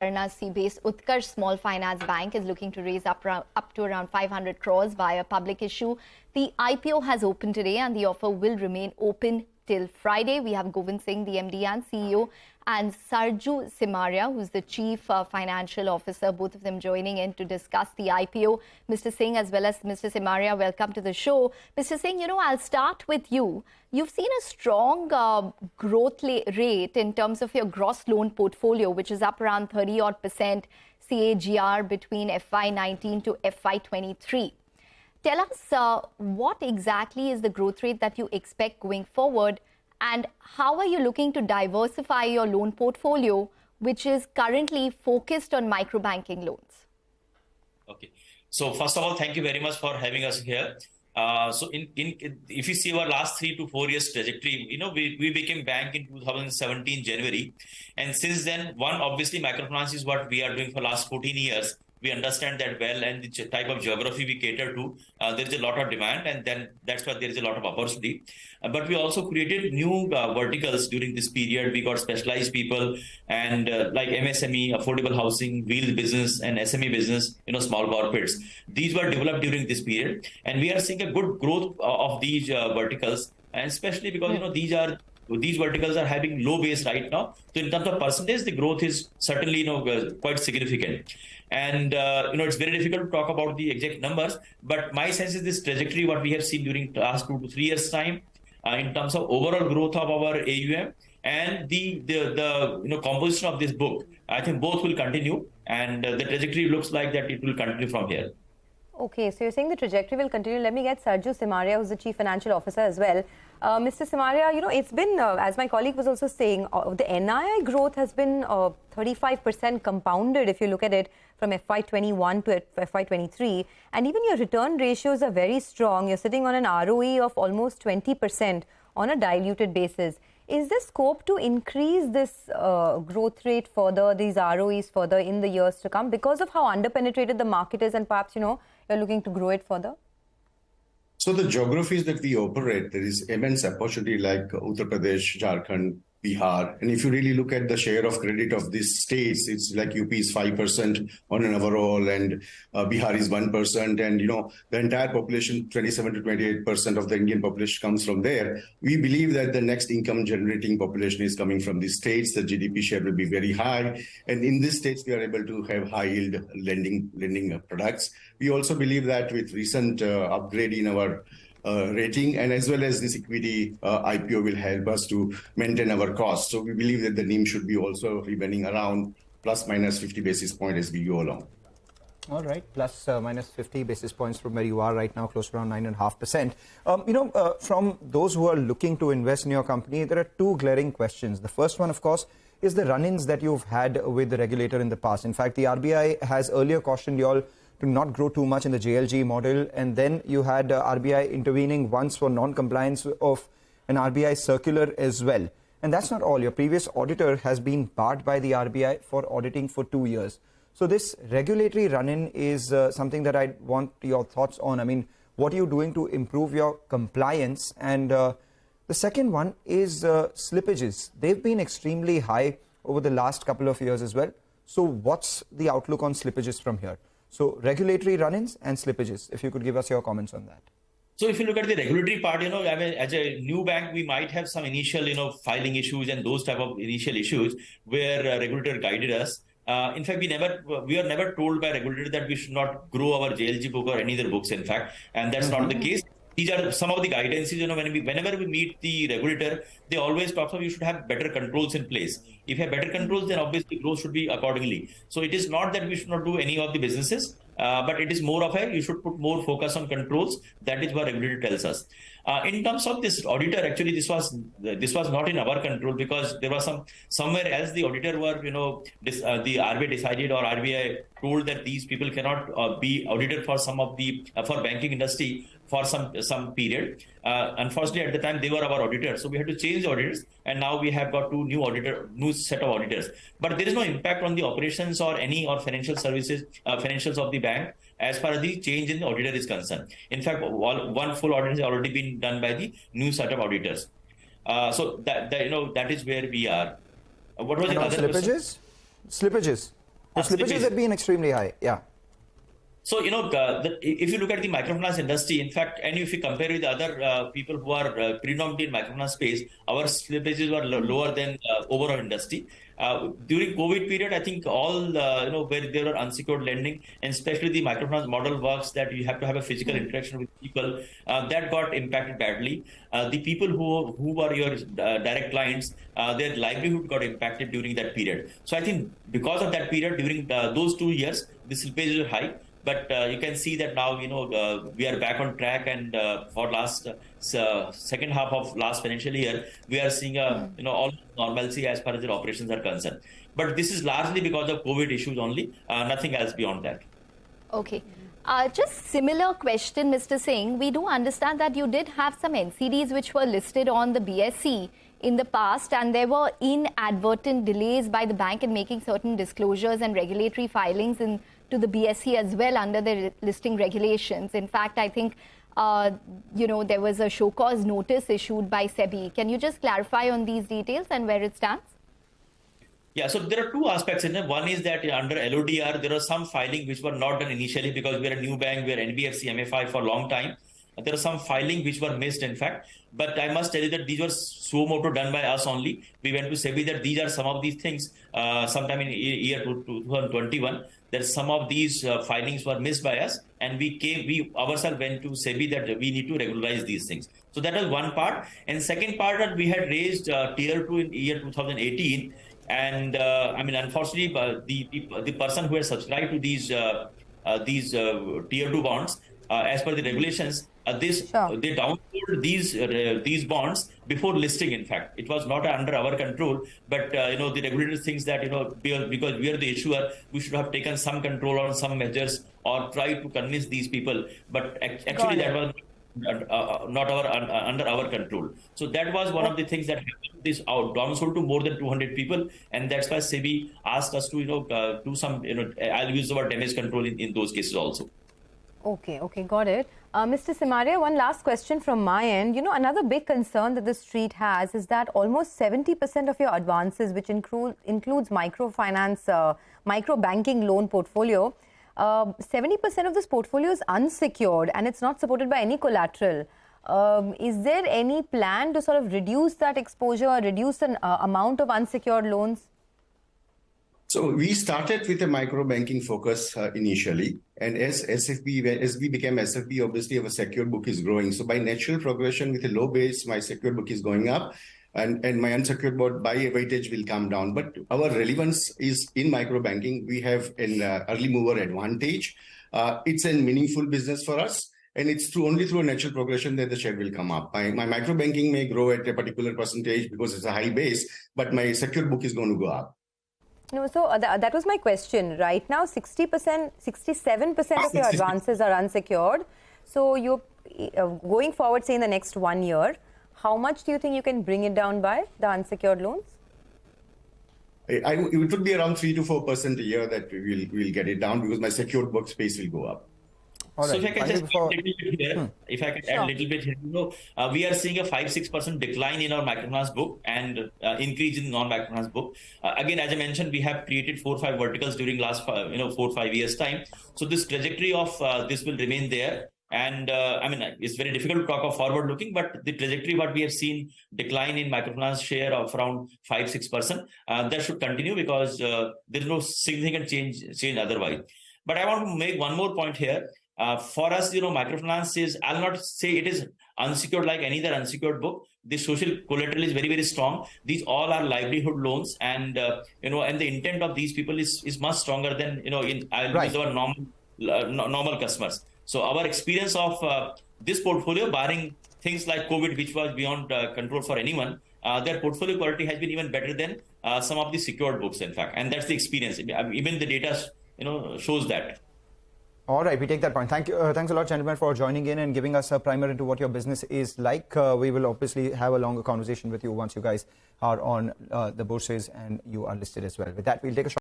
Varanasi-based Utkarsh Small Finance Bank is looking to raise up to around 500 crores via public issue. The IPO has opened today and the offer will remain open till Friday. We have Govind Singh, the MD and CEO, and Sarju Simaria, who's the Chief Financial Officer, both of them joining in to discuss the IPO. Mr. Singh as well as Mr. Simaria, welcome to the show. Mr. Singh, I'll start with you. You've seen a strong growth rate in terms of your gross loan portfolio, which is up around 30-odd% CAGR between FY19 to FY23. Tell us what exactly is the growth rate that you expect going forward, and how are you looking to diversify your loan portfolio, which is currently focused on microbanking loans? Okay. So first of all, thank you very much for having us here. If you see our last 3 to 4 years trajectory, we became bank in 2017 January, and since then, obviously microfinance is what we are doing for last 14 years. We understand that well, and the type of geography we cater to, there is a lot of demand, and then that's why there is a lot of opportunity. But we also created new verticals during this period. We got specialized people and like MSME, affordable housing, wheel business, and SME business, small corporates. These were developed during this period, and we are seeing a good growth of these verticals, and especially because these verticals are having low base right now. So in terms of percentage, the growth is certainly quite significant. And it's very difficult to talk about the exact numbers, but my sense is this trajectory what we have seen during the last 2 to 3 years time in terms of overall growth of our AUM and the composition of this book. I think both will continue, and the trajectory looks like that it will continue from here. Okay, so you're saying the trajectory will continue. Let me get Sarju Simaria, who's the Chief Financial Officer as well. Mr. Simaria, it's been, as my colleague was also saying, the NII growth has been 35% compounded if you look at it from FY21 to FY23. And even your return ratios are very strong. You're sitting on an ROE of almost 20% on a diluted basis. Is there scope to increase this growth rate further, these ROEs further in the years to come because of how underpenetrated the market is, and perhaps, you're looking to grow it further? So the geographies that we operate, there is immense opportunity like Uttar Pradesh, Jharkhand, Bihar. And if you really look at the share of credit of these states, it's like UP is 5% on an overall, and Bihar is 1%. And, the entire population, 27 to 28% of the Indian population comes from there. We believe that the next income generating population is coming from these states. The GDP share will be very high. And in these states, we are able to have high yield lending products. We also believe that with recent upgrade in our rating, and as well as this equity IPO will help us to maintain our costs. So we believe that the NIM should be also remaining around plus minus 50 basis points as we go along. All right, plus minus 50 basis points from where you are right now, close to around 9.5%. From those who are looking to invest in your company, there are two glaring questions. The first one, of course, is the run-ins that you've had with the regulator in the past. In fact, the RBI has earlier cautioned you all to not grow too much in the JLG model, and then you had RBI intervening once for non-compliance of an RBI circular as well. And that's not all. Your previous auditor has been barred by the RBI for auditing for 2 years. So this regulatory run-in is something that I want your thoughts on. I mean, what are you doing to improve your compliance? And the second one is slippages. They've been extremely high over the last couple of years as well. So what's the outlook on slippages from here? So regulatory run-ins and slippages, if you could give us your comments on that. So if you look at the regulatory part, as a new bank, we might have some initial, filing issues and those type of initial issues where regulator guided us. In fact, we are never told by regulator that we should not grow our JLG book or any other books, in fact, and that's not the case. These are some of the guidances, whenever we meet the regulator, they always talk about you should have better controls in place. If you have better controls, then obviously growth should be accordingly. So it is not that we should not do any of the businesses, but it is more of you should put more focus on controls. That is what regulator tells us. In terms of this auditor, actually, this was not in our control because there was somewhere else the auditor were, the RBI decided or RBI told that these people cannot be audited for for banking industry for some period. Unfortunately, at the time they were our auditors, so we had to change auditors, and now we have got new set of auditors. But there is no impact on the operations or financial services, financials of the bank as far as the change in the auditor is concerned. In fact, one full audit has already been done by the new set of auditors. So that is where we are. What was the other slippages? Slippages. The slippages have been extremely high. Yeah. So, if you look at the microfinance industry, in fact, and if you compare with other people who are predominantly in microfinance space, our slippages were lower than overall industry. During COVID period, I think all, where there were unsecured lending, and especially the microfinance model works that you have to have a physical interaction with people, that got impacted badly. The people who were your direct clients, their livelihood got impacted during that period. So I think because of that period, during those 2 years, the slippages were high. But you can see that now, we are back on track, and for last second half of last financial year, we are seeing all normalcy as far as the operations are concerned. But this is largely because of COVID issues only, nothing else beyond that. Okay. Just similar question, Mr. Singh. We do understand that you did have some NCDs which were listed on the BSE in the past, and there were inadvertent delays by the bank in making certain disclosures and regulatory filings to the BSE as well under the listing regulations. In fact, I think, there was a show cause notice issued by SEBI. Can you just clarify on these details and where it stands? Yeah, so there are two aspects in it. One is that under LODR, there are some filing which were not done initially because we are a new bank, we are NBFC, MFI for a long time. There are some filing which were missed, in fact. But I must tell you that these were suo motu done by us only. We went to SEBI that these are some of these things sometime in year 2021. That some of these filings were missed by us, and we ourselves went to SEBI that we need to regularize these things. So that was one part. And second part, that we had raised tier 2 in year 2018. And unfortunately, the person who had subscribed to these tier 2 bonds, as per the regulations, they downloaded these bonds before listing. In fact, it was not under our control, but the regulator thinks that because we are the issuer, we should have taken some control on some measures or tried to convince these people. But actually, that was not under our control. So that was one of the things that happened. This downsold to more than 200 people, and that's why SEBI asked us to do some I'll use the word damage control in those cases also. Okay, got it. Mr. Simaria, one last question from my end. Another big concern that the street has is that almost 70% of your advances, which includes microfinance, micro banking loan portfolio, 70% of this portfolio is unsecured and it's not supported by any collateral. Is there any plan to sort of reduce that exposure or reduce the amount of unsecured loans? So we started with a micro banking focus initially, and as we became SFB, obviously our secured book is growing. So by natural progression, with a low base, my secured book is going up, and my unsecured book by weightage will come down. But our relevance is in micro banking. We have an early mover advantage. It's a meaningful business for us, and it's only through a natural progression that the share will come up. My micro banking may grow at a particular percentage because it's a high base, but my secured book is going to go up. No, so that was my question. Right now, 67% of your advances are unsecured. So you're going forward, say in the next 1 year, how much do you think you can bring it down by, the unsecured loans? It would be around 3 to 4% a year that we'll get it down, because my secured book space will go up. Right. So if I can just add a little bit here, add a little bit here, we are seeing a 5-6% decline in our microfinance book and increase in non-microfinance book. Again, as I mentioned, we have created 4 or 5 verticals during last 4 or 5 years time. So this trajectory of this will remain there. And it's very difficult to talk of forward looking, but the trajectory what we have seen decline in microfinance share of around 5-6%, that should continue because there is no significant change otherwise. But I want to make one more point here. For us, microfinance is, I'll not say it is unsecured like any other unsecured book. The social collateral is very, very strong. These all are livelihood loans, and and the intent of these people is much stronger than use our normal customers. So our experience of this portfolio, barring things like COVID, which was beyond control for anyone, their portfolio quality has been even better than some of the secured books, in fact, and that's the experience. Even the data, shows that. All right, we take that point. Thank you. Thanks a lot, gentlemen, for joining in and giving us a primer into what your business is like. We will obviously have a longer conversation with you once you guys are on the bourses and you are listed as well. With that, we'll take a short